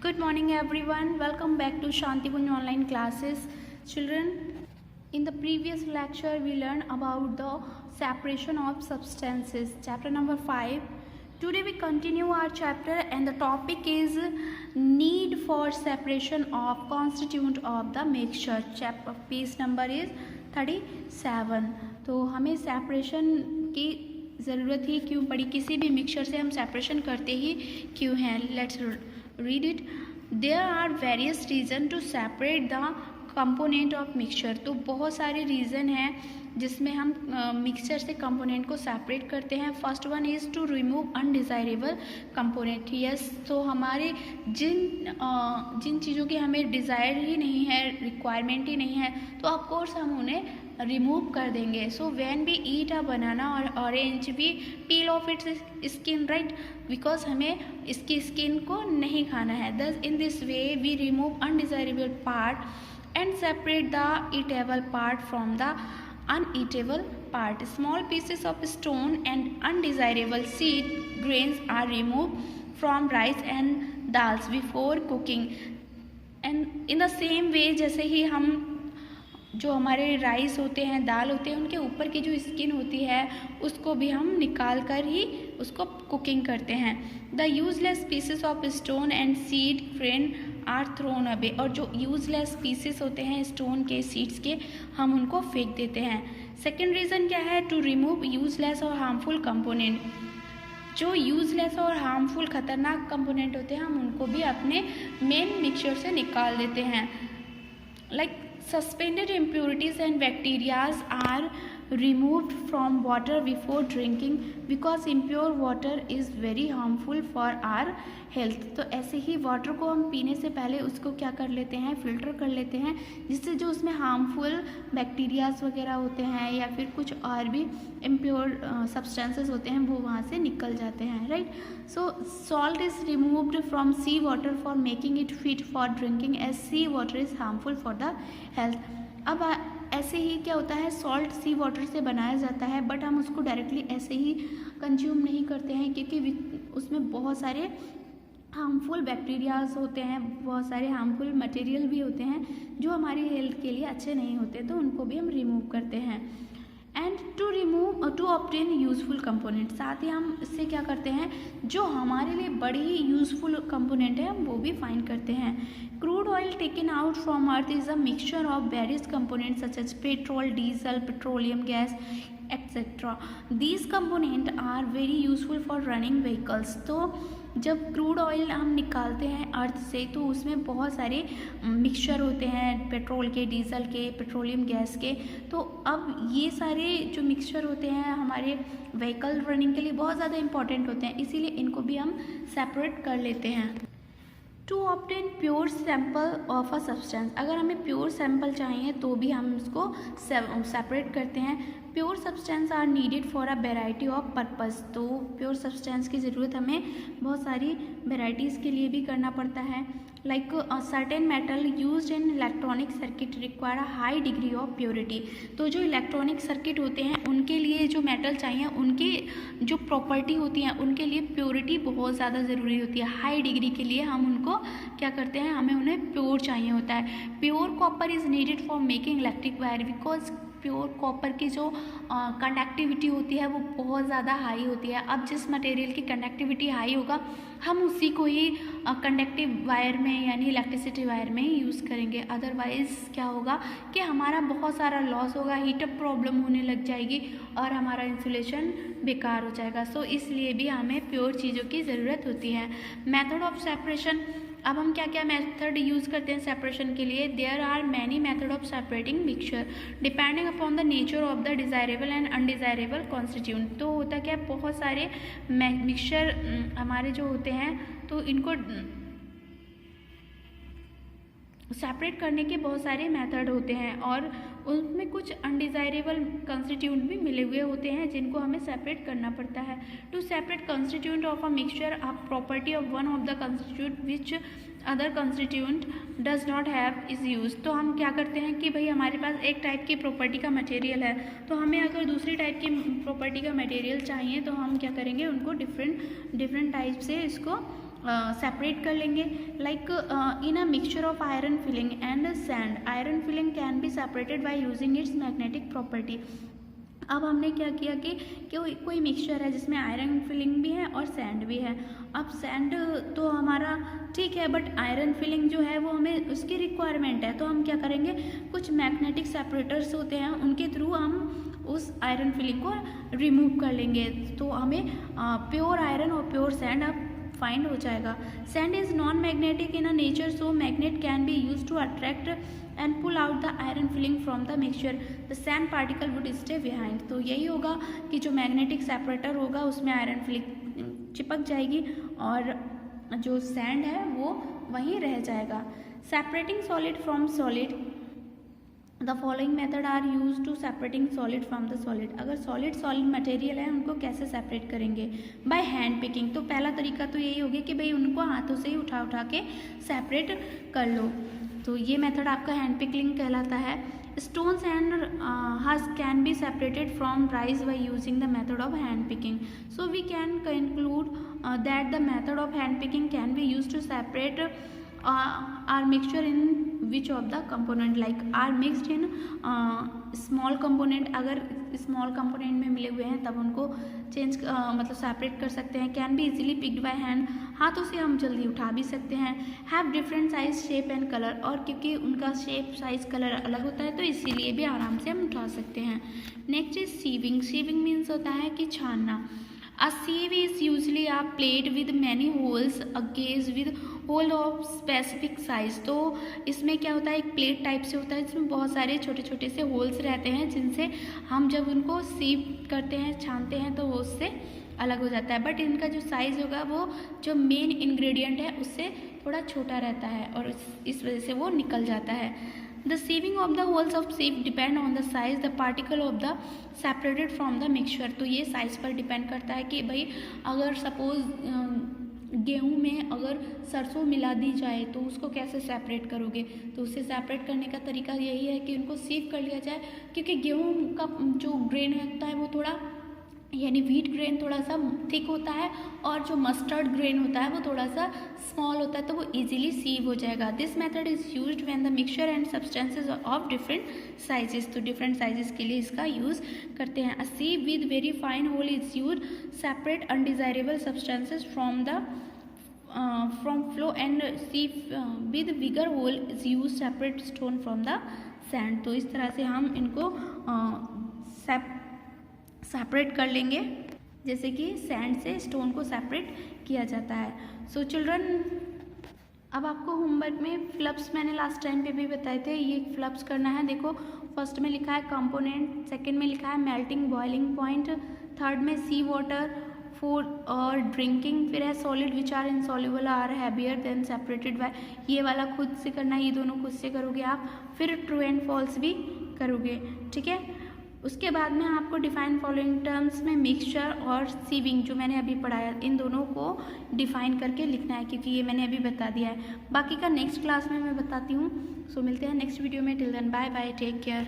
Good morning everyone. Welcome back to Shantikunj online classes. Children, in the previous lecture we learned about the separation of substances. Chapter number 5. Today we continue our chapter and the topic is need for separation of constituent of the mixture. Chapter page number is 37. तो हमें separation की ज़रूरत ही क्यों पड़ी, किसी भी mixture से हम सेपरेशन करते ही क्यों हैं. Let's read it. There are various reasons to separate the component of mixture. तो बहुत सारे रीज़न हैं जिसमें हम मिक्सचर से कंपोनेंट को सेपरेट करते हैं. First one is to remove undesirable component. Yes, तो हमारे जिन चीज़ों की हमें डिज़ायर ही नहीं है, रिक्वायरमेंट ही नहीं है, तो ऑफकोर्स हम उन्हें रिमूव कर देंगे. So when we eat a banana और orange we peel off its skin, right, because हमें इसकी स्किन को नहीं खाना है. Thus in this way we remove undesirable part and separate the edible part from the uneatable part. Small pieces of stone and undesirable seed grains are removed from rice and dals before cooking. And in the same way, जैसे ही हम जो हमारे rice होते हैं, दाल होते हैं, उनके ऊपर की जो स्किन होती है उसको भी हम निकाल कर ही उसको कुकिंग करते हैं. The useless pieces of stone and seed grain are thrown away. और जो यूजलेस पीसेस होते हैं स्टोन के, सीड्स के, हम उनको फेंक देते हैं. सेकेंड रीज़न क्या है? टू रिमूव यूजलेस और हार्मफुल कंपोनेंट. जो यूजलेस और हार्मफुल खतरनाक कंपोनेंट होते हैं हम उनको भी अपने मेन मिक्सचर से निकाल देते हैं. Like suspended impurities and bacteria are removed from water before drinking because impure water is very harmful for our health. तो ऐसे ही वाटर को हम पीने से पहले उसको क्या कर लेते हैं, फ़िल्टर कर लेते हैं, जिससे जो उसमें हार्मफुल बैक्टीरियाज वगैरह होते हैं या फिर कुछ और भी इम्प्योर सब्सटेंसेस होते हैं वो वहाँ से निकल जाते हैं, right. So salt is removed from sea water for making it fit for drinking as sea water is harmful for the health. अब ऐसे ही क्या होता है, सॉल्ट सी वाटर से बनाया जाता है बट हम उसको डायरेक्टली ऐसे ही कंज्यूम नहीं करते हैं क्योंकि उसमें बहुत सारे हार्मफुल बैक्टीरियाज होते हैं, बहुत सारे हार्मफुल मटेरियल भी होते हैं जो हमारी हेल्थ के लिए अच्छे नहीं होते, तो उनको भी हम रिमूव करते हैं. And to obtain useful component. साथ ही हम इससे क्या करते हैं, जो हमारे लिए बड़ी ही यूज़फुल कंपोनेंट है हम वो भी फाइंड करते हैं. Crude oil taken out from earth is a mixture of various components such as petrol, diesel, petroleum gas etcetera. These component are very useful for running vehicles. तो जब क्रूड ऑयल हम निकालते हैं अर्थ से तो उसमें बहुत सारे मिक्सचर होते हैं, पेट्रोल के, डीजल के, पेट्रोलियम गैस के. तो अब ये सारे जो मिक्सचर होते हैं हमारे व्हीकल रनिंग के लिए बहुत ज़्यादा इंपॉर्टेंट होते हैं, इसीलिए इनको भी हम सेपरेट कर लेते हैं. To obtain pure sample of a substance. अगर हमें प्योर सैम्पल चाहिए तो भी हम उसको सेपरेट करते हैं. Pure substance are needed for a variety of purpose. तो प्योर सब्सटेंस की ज़रूरत हमें बहुत सारी वेराइटीज़ के लिए भी करना पड़ता है. Like certain metal used in electronic circuit require a high degree of purity. तो जो इलेक्ट्रॉनिक सर्किट होते हैं उनके लिए जो मेटल चाहिए, उनकी जो प्रॉपर्टी होती है उनके लिए प्योरिटी बहुत ज़्यादा ज़रूरी होती है. हाई डिग्री के लिए हम उनको क्या करते हैं, हमें उन्हें प्योर चाहिए होता है. Pure copper is needed for making electric wire because pure copper की जो कंडक्टिविटी होती है वो बहुत ज़्यादा हाई होती है. अब जिस मटेरियल की कंडक्टिविटी हाई होगा हम उसी को ही कंडक्टिव वायर में यानी इलेक्ट्रिसिटी वायर में ही यूज़ करेंगे. अदरवाइज़ क्या होगा कि हमारा बहुत सारा लॉस होगा, हीटअप प्रॉब्लम होने लग जाएगी और हमारा इंसुलेशन बेकार हो जाएगा. सो इसलिए भी हमें प्योर चीज़ों की ज़रूरत होती है. Method of separation. अब हम क्या क्या मेथड यूज़ करते हैं सेपरेशन के लिए. There are many method of separating mixture depending upon the nature of the desirable and undesirable constituent. तो होता क्या है, बहुत सारे मिक्सचर हमारे जो होते हैं तो इनको सेपरेट करने के बहुत सारे मेथड होते हैं और उनमें कुछ अनडिज़ायरेबल कंस्टिट्यूएंट भी मिले हुए होते हैं जिनको हमें सेपरेट करना पड़ता है. To separate constituent of a mixture a property of one of the constituent which other constituent does not have is use. तो हम क्या करते हैं कि भाई हमारे पास एक टाइप की प्रॉपर्टी का मटेरियल है, तो हमें अगर दूसरी टाइप की प्रॉपर्टी का मटेरियल चाहिए तो हम क्या करेंगे, उनको डिफरेंट टाइप से इसको सेपरेट कर लेंगे। Like in a mixture of iron filling and sand, iron filling can be separated by using its magnetic property. अब हमने क्या किया कि कोई मिक्सचर है जिसमें आयरन फिलिंग भी है और सैंड भी है। अब सैंड तो हमारा ठीक है, बट आयरन फिलिंग जो है वो हमें उसकी रिक्वायरमेंट है, तो हम क्या करेंगे, कुछ मैग्नेटिक सेपरेटर्स होते हैं उनके थ्रू हम उस आयरन फिलिंग को रिमूव कर लेंगे, तो हमें प्योर आयरन और प्योर सैंड अब फाइंड हो जाएगा। Sand is non magnetic in a nature, so magnet can be use to attract and pull out the iron filing from the mixture, the sand particle would stay behind. तो यही होगा कि जो magnetic separator होगा उसमें iron filling चिपक जाएगी और जो सैंड है वो वहीं रह जाएगा। Separating solid from solid, the following method are use to separating solid from the solid. अगर सॉलिड मटेरियल है उनको कैसे सेपरेट करेंगे, बाय हैंड पिकिंग। तो पहला तरीका तो यही होगा कि भाई उनको हाथों से ही उठा के सेपरेट कर लो, तो ये मेथड आपका हैंड पिकलिंग कहलाता है। Stones and husk can be separated from rice by using the method of hand picking, so we can conclude that the method of hand picking can be use to separate are mixture in which of the component, like are mixed in small component। अगर small component में मिले हुए हैं तब उनको change मतलब separate कर सकते हैं। Can be easily picked by hand, हाथों से हम जल्दी उठा भी सकते हैं। Have different size shape and colour, और क्योंकि उनका शेप साइज कलर अलग होता है तो इसीलिए भी आराम से हम उठा सकते हैं। Next is sieving. Sieving means होता है कि छानना। A sieve is usually a plate with many holes, a gauge with hole of specific size। तो इसमें क्या होता है, एक प्लेट टाइप से होता है जिसमें बहुत सारे छोटे छोटे से होल्स रहते हैं जिनसे हम जब उनको सीव करते हैं, छानते हैं तो वो उससे अलग हो जाता है, बट इनका जो साइज़ होगा वो जो मेन इंग्रेडिएंट है उससे थोड़ा छोटा रहता है और इस वजह से वो निकल जाता है। The sieving of the holes of sieve depend on the size the particle of the separated from the mixture। तो ये साइज़ पर डिपेंड करता है कि भाई अगर सपोज गेहूं में अगर सरसों मिला दी जाए तो उसको कैसे सेपरेट करोगे, तो उससे सेपरेट करने का तरीका यही है कि उनको सीव कर लिया जाए, क्योंकि गेहूं का जो ग्रेन होता है वो थोड़ा यानी व्हीट ग्रेन थोड़ा सा थिक होता है और जो मस्टर्ड ग्रेन होता है वो थोड़ा सा स्मॉल होता है, तो वो इजीली सीव हो जाएगा। This method is used when the mixture and substances of different sizes. तो डिफरेंट साइजेस के लिए इसका यूज़ करते हैं। A sieve with very fine hole is used separate undesirable substances from flour and sieve with bigger hole is use separate stone from the sand. तो इस तरह से हम इनको सेपरेट कर लेंगे जैसे कि सैंड से स्टोन को सेपरेट किया जाता है। सो चिल्ड्रन, अब आपको होमवर्क में फ्लप्स मैंने लास्ट टाइम पे भी बताए थे, ये फ्लप्स करना है। देखो फर्स्ट में लिखा है कंपोनेंट, सेकंड में लिखा है मेल्टिंग बॉइलिंग पॉइंट, थर्ड में सी वाटर, फूड और ड्रिंकिंग, फिर है solid which are insoluble are heavier than separated by. ये वाला खुद से करना है, ये दोनों खुद से करोगे आप, फिर ट्रू एंड फॉल्स भी करोगे, ठीक है। उसके बाद में आपको डिफाइन फॉलोइंग टर्म्स में मिक्सचर और सीविंग जो मैंने अभी पढ़ाया इन दोनों को डिफाइन करके लिखना है, क्योंकि ये मैंने अभी बता दिया है। बाकी का नेक्स्ट क्लास में मैं बताती हूँ। सो मिलते हैं नेक्स्ट वीडियो में। Till then bye bye, take care.